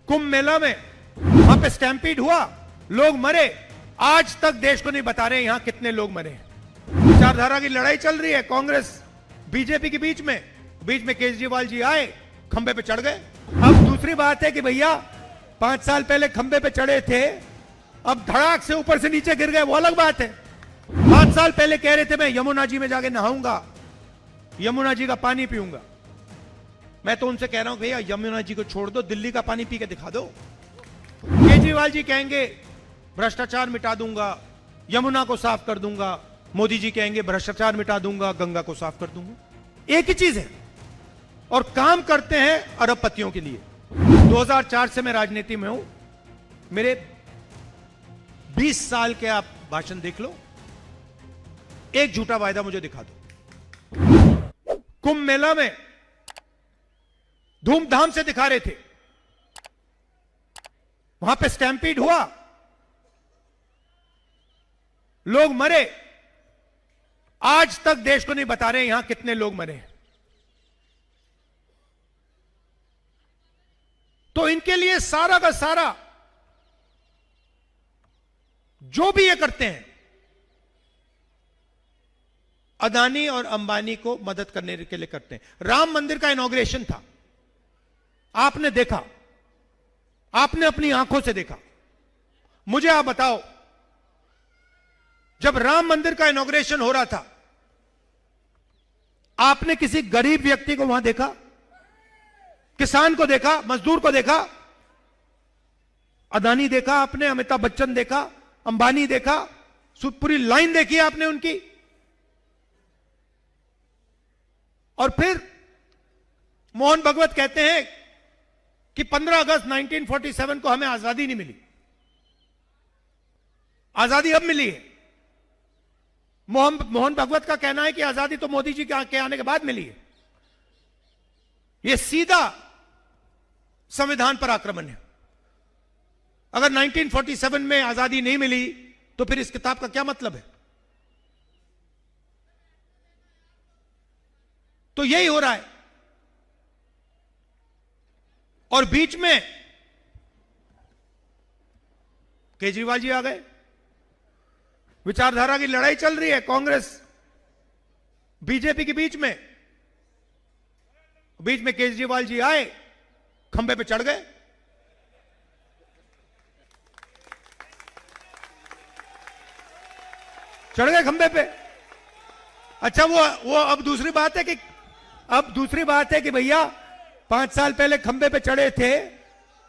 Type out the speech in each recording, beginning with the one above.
कुंभ मेला में वहां पे स्टैम्पीड हुआ, लोग मरे। आज तक देश को नहीं बता रहे यहां कितने लोग मरे हैं। विचारधारा की लड़ाई चल रही है कांग्रेस बीजेपी के बीच में केजरीवाल जी आए, खंबे पे चढ़ गए। अब दूसरी बात है कि भैया 5 साल पहले खंबे पे चढ़े थे, अब धड़ाक से ऊपर से नीचे गिर गए, वो अलग बात है। 5 साल पहले कह रहे थे मैं यमुना जी में जाके नहाऊंगा, यमुना जी का पानी पीऊंगा। मैं तो उनसे कह रहा हूं भैया यमुना जी को छोड़ दो, दिल्ली का पानी पी के दिखा दो। केजरीवाल जी कहेंगे भ्रष्टाचार मिटा दूंगा, यमुना को साफ कर दूंगा। मोदी जी कहेंगे भ्रष्टाचार मिटा दूंगा, गंगा को साफ कर दूंगा। एक ही चीज है और काम करते हैं अरबपतियों के लिए। 2004 से मैं राजनीति में हूं, मेरे 20 साल के आप भाषण देख लो, एक झूठा वायदा मुझे दिखा दो। कुंभ मेला में धूमधाम से दिखा रहे थे, वहां पे स्टैम्पीड हुआ, लोग मरे। आज तक देश को नहीं बता रहे यहां कितने लोग मरे हैं। तो इनके लिए सारा का सारा जो भी ये करते हैं, अदानी और अंबानी को मदद करने के लिए करते हैं। राम मंदिर का इनॉग्रेशन था, आपने देखा, आपने अपनी आंखों से देखा। मुझे आप बताओ, जब राम मंदिर का इनॉग्रेशन हो रहा था, आपने किसी गरीब व्यक्ति को वहां देखा? किसान को देखा? मजदूर को देखा? अदानी देखा आपने, अमिताभ बच्चन देखा, अंबानी देखा, पूरी लाइन देखी आपने उनकी। और फिर मोहन भगवत कहते हैं कि 15 अगस्त 1947 को हमें आजादी नहीं मिली, आजादी अब मिली है। मोहन भगवत का कहना है कि आजादी तो मोदी जी के आने के बाद मिली है। यह सीधा संविधान पर आक्रमण है। अगर 1947 में आजादी नहीं मिली तो फिर इस किताब का क्या मतलब है? तो यही हो रहा है। और बीच में केजरीवाल जी आ गए। विचारधारा की लड़ाई चल रही है कांग्रेस बीजेपी के बीच में केजरीवाल जी आए, खंबे पे चढ़ गए। चढ़ गए खंबे पे। अच्छा, वो अब दूसरी बात है कि भैया 5 साल पहले खंबे पे चढ़े थे,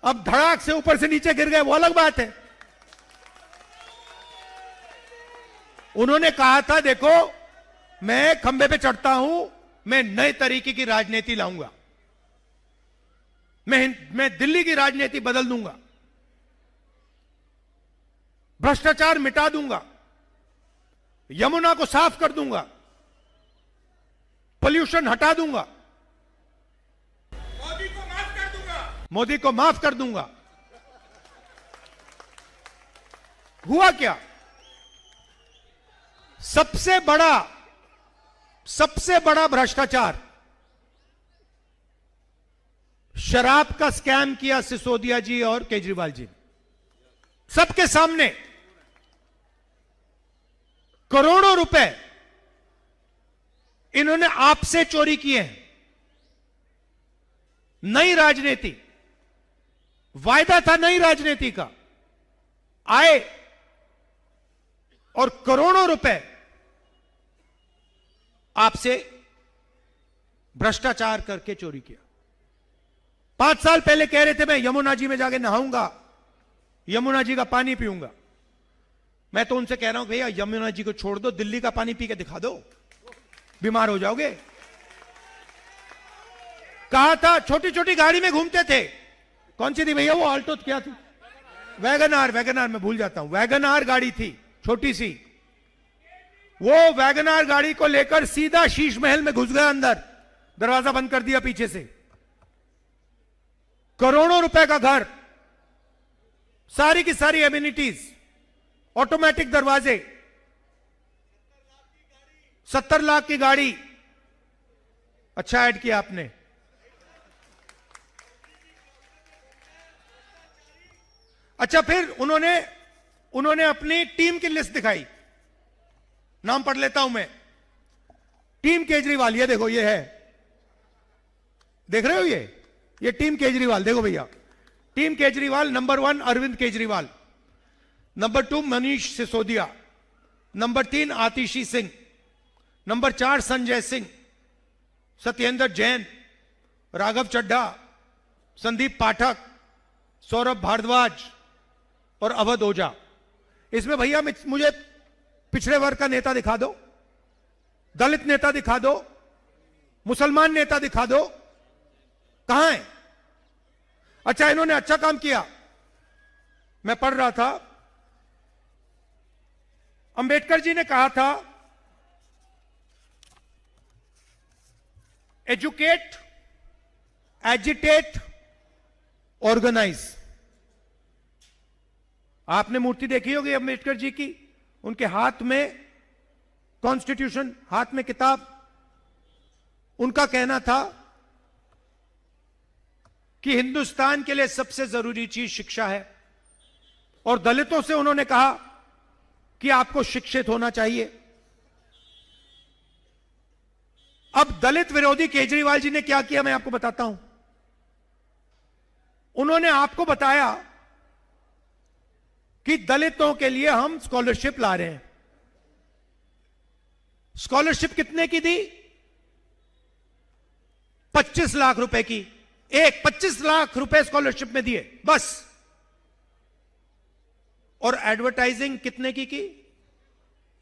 अब धड़ाक से ऊपर से नीचे गिर गए, वो अलग बात है। उन्होंने कहा था देखो मैं खंबे पे चढ़ता हूं, मैं नए तरीके की राजनीति लाऊंगा, मैं दिल्ली की राजनीति बदल दूंगा, भ्रष्टाचार मिटा दूंगा, यमुना को साफ कर दूंगा, पोल्यूशन हटा दूंगा, मोदी को माफ कर दूंगा। हुआ क्या? सबसे बड़ा भ्रष्टाचार, शराब का स्कैम किया सिसोदिया जी और केजरीवाल जी ने सबके सामने। करोड़ों रुपए इन्होंने आपसे चोरी किए हैं। नई राजनीति, वायदा था नई राजनीति का, आए और करोड़ों रुपए आपसे भ्रष्टाचार करके चोरी किया। 5 साल पहले कह रहे थे मैं यमुना जी में जाके नहाऊंगा, यमुना जी का पानी पीऊंगा। मैं तो उनसे कह रहा हूं भैया यमुना जी को छोड़ दो, दिल्ली का पानी पी के दिखा दो, बीमार हो जाओगे। कहा था छोटी छोटी गाड़ी में घूमते थे। कौन सी थी भैया वो? आल्टो क्या थी? वैगनार मैं भूल जाता हूं। वैगनार गाड़ी थी छोटी सी। वो वैगनार गाड़ी को लेकर सीधा शीश महल में घुस गया अंदर, दरवाजा बंद कर दिया पीछे से। करोड़ों रुपए का घर, सारी की सारी एमिनिटीज, ऑटोमेटिक दरवाजे, 70 लाख की गाड़ी। अच्छा ऐड किया आपने। अच्छा, फिर उन्होंने अपनी टीम की लिस्ट दिखाई। नाम पढ़ लेता हूं मैं। टीम केजरीवाल, ये देखो, ये है, देख रहे हो, ये टीम केजरीवाल, देखो भैया। Team Kejriwal, number 1 Arvind Kejriwal, number 2 Manish Sisodia, number 3 Atishi Singh, number 4 Sanjay Singh, Satyendar Jain, Raghav Chadha, Sandeep Pathak, Saurabh Bharadwaj और अवध ओझा। इसमें भैया मुझे पिछड़े वर्ग का नेता दिखा दो, दलित नेता दिखा दो, मुसलमान नेता दिखा दो, कहां है? अच्छा, इन्होंने अच्छा काम किया। मैं पढ़ रहा था, अंबेडकर जी ने कहा था, एजुकेट, एजिटेट, ऑर्गेनाइज। आपने मूर्ति देखी होगी अंबेडकर जी की, उनके हाथ में कॉन्स्टिट्यूशन, हाथ में किताब। उनका कहना था कि हिंदुस्तान के लिए सबसे जरूरी चीज शिक्षा है, और दलितों से उन्होंने कहा कि आपको शिक्षित होना चाहिए। अब दलित विरोधी केजरीवाल जी ने क्या किया, मैं आपको बताता हूं। उन्होंने आपको बताया कि दलितों के लिए हम स्कॉलरशिप ला रहे हैं। स्कॉलरशिप कितने की दी? 25 लाख रुपए की। 25 लाख रुपए स्कॉलरशिप में दिए बस। और एडवर्टाइजिंग कितने की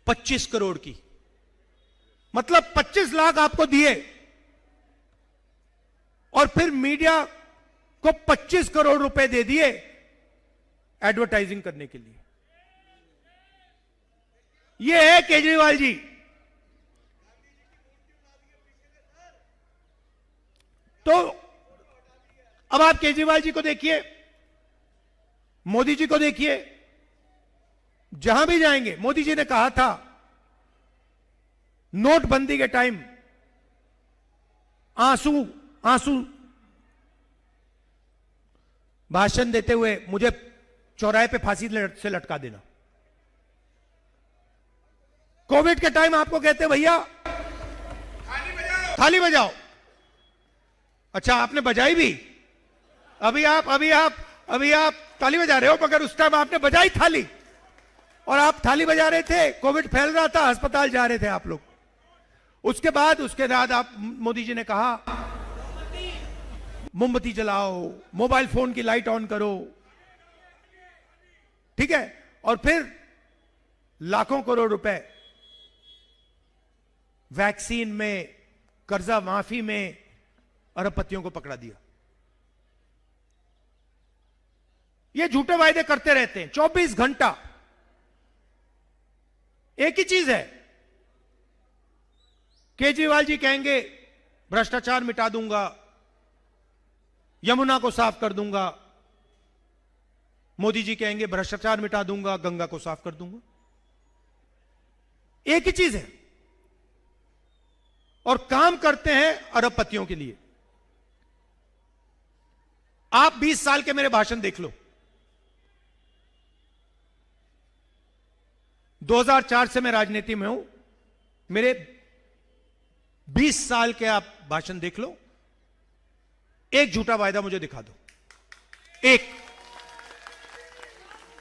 25 करोड़ की। मतलब 25 लाख आपको दिए और फिर मीडिया को 25 करोड़ रुपए दे दिए एडवर्टाइजिंग करने के लिए। यह है केजरीवाल जी। तो अब आप केजरीवाल जी को देखिए, मोदी जी को देखिए, जहां भी जाएंगे। मोदी जी ने कहा था नोटबंदी के टाइम आंसू भाषण देते हुए, मुझे चौराहे पे फांसी से लटका देना। कोविड के टाइम आपको कहते भैया थाली बजाओ। अच्छा, आपने बजाई भी। अभी आप ताली बजा रहे हो, मगर उस टाइम आपने बजाई थाली, और आप थाली बजा रहे थे। कोविड फैल रहा था, अस्पताल जा रहे थे आप लोग। उसके बाद आप, मोदी जी ने कहा मोमबत्ती जलाओ, मोबाइल फोन की लाइट ऑन करो, ठीक है। और फिर लाखों करोड़ रुपए वैक्सीन में, कर्जा माफी में अरबपतियों को पकड़ा दिया। ये झूठे वायदे करते रहते हैं 24 घंटा। एक ही चीज है, केजरीवाल जी कहेंगे भ्रष्टाचार मिटा दूंगा, यमुना को साफ कर दूंगा। मोदी जी कहेंगे भ्रष्टाचार मिटा दूंगा, गंगा को साफ कर दूंगा। एक ही चीज है, और काम करते हैं अरबपतियों के लिए। आप 20 साल के मेरे भाषण देख लो। 2004 से मैं राजनीति में हूं। मेरे 20 साल के आप भाषण देख लो। एक झूठा वायदा मुझे दिखा दो, एक।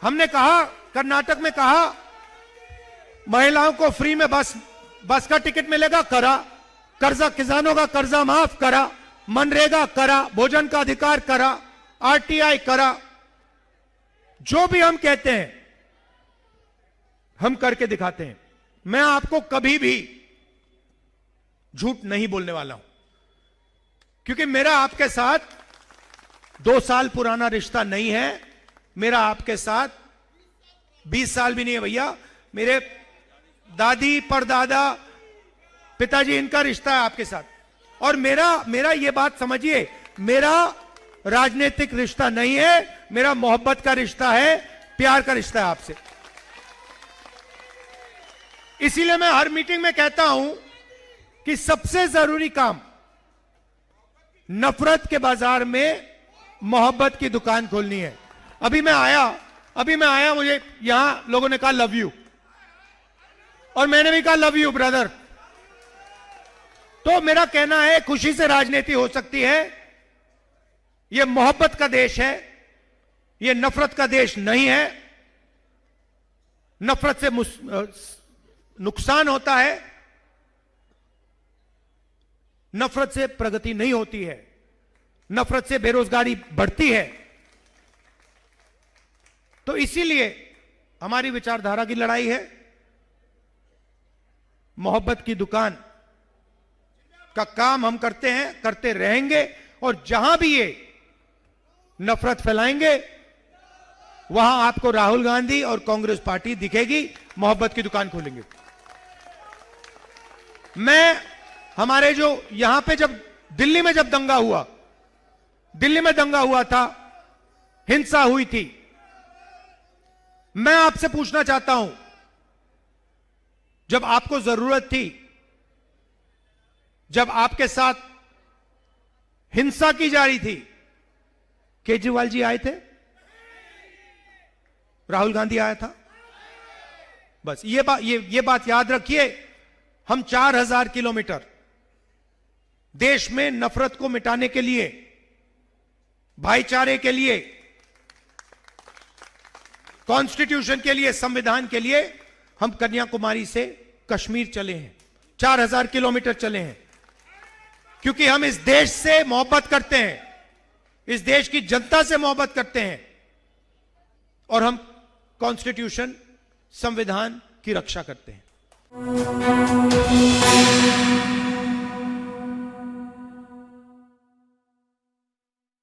हमने कहा, कर्नाटक में कहा महिलाओं को फ्री में बस का टिकट मिलेगा, करा। कर्जा, किसानों का कर्जा माफ करा। मनरेगा करा। भोजन का अधिकार करा। आरटीआई करा। जो भी हम कहते हैं हम करके दिखाते हैं। मैं आपको कभी भी झूठ नहीं बोलने वाला हूं, क्योंकि मेरा आपके साथ 2 साल पुराना रिश्ता नहीं है। मेरा आपके साथ 20 साल भी नहीं है भैया। मेरे दादी, परदादा, पिताजी, इनका रिश्ता है आपके साथ। और मेरा ये बात समझिए, मेरा राजनीतिक रिश्ता नहीं है, मेरा मोहब्बत का रिश्ता है, प्यार का रिश्ता है आपसे। इसीलिए मैं हर मीटिंग में कहता हूं कि सबसे जरूरी काम नफरत के बाजार में मोहब्बत की दुकान खोलनी है। अभी मैं आया अभी मैं आया, मुझे यहां लोगों ने कहा लव यू, और मैंने भी कहा लव यू ब्रदर। तो मेरा कहना है खुशी से राजनीति हो सकती है। यह मोहब्बत का देश है, यह नफरत का देश नहीं है। नफरत से नुकसान होता है, नफरत से प्रगति नहीं होती है, नफरत से बेरोजगारी बढ़ती है। तो इसीलिए हमारी विचारधारा की लड़ाई है। मोहब्बत की दुकान का काम हम करते हैं, करते रहेंगे, और जहां भी ये नफरत फैलाएंगे वहां आपको राहुल गांधी और कांग्रेस पार्टी दिखेगी, मोहब्बत की दुकान खोलेंगे। मैं हमारे जो यहां पे जब दिल्ली में दंगा हुआ था, हिंसा हुई थी, मैं आपसे पूछना चाहता हूं, जब आपको जरूरत थी, जब आपके साथ हिंसा की जा रही थी, केजरीवाल जी आए थे? राहुल गांधी आया था? बस ये बात याद रखिए। हम 4000 किलोमीटर देश में नफरत को मिटाने के लिए, भाईचारे के लिए, कॉन्स्टिट्यूशन के लिए, संविधान के लिए हम कन्याकुमारी से कश्मीर चले हैं, 4000 किलोमीटर चले हैं, क्योंकि हम इस देश से मोहब्बत करते हैं, इस देश की जनता से मोहब्बत करते हैं, और हम कॉन्स्टिट्यूशन, संविधान की रक्षा करते हैं।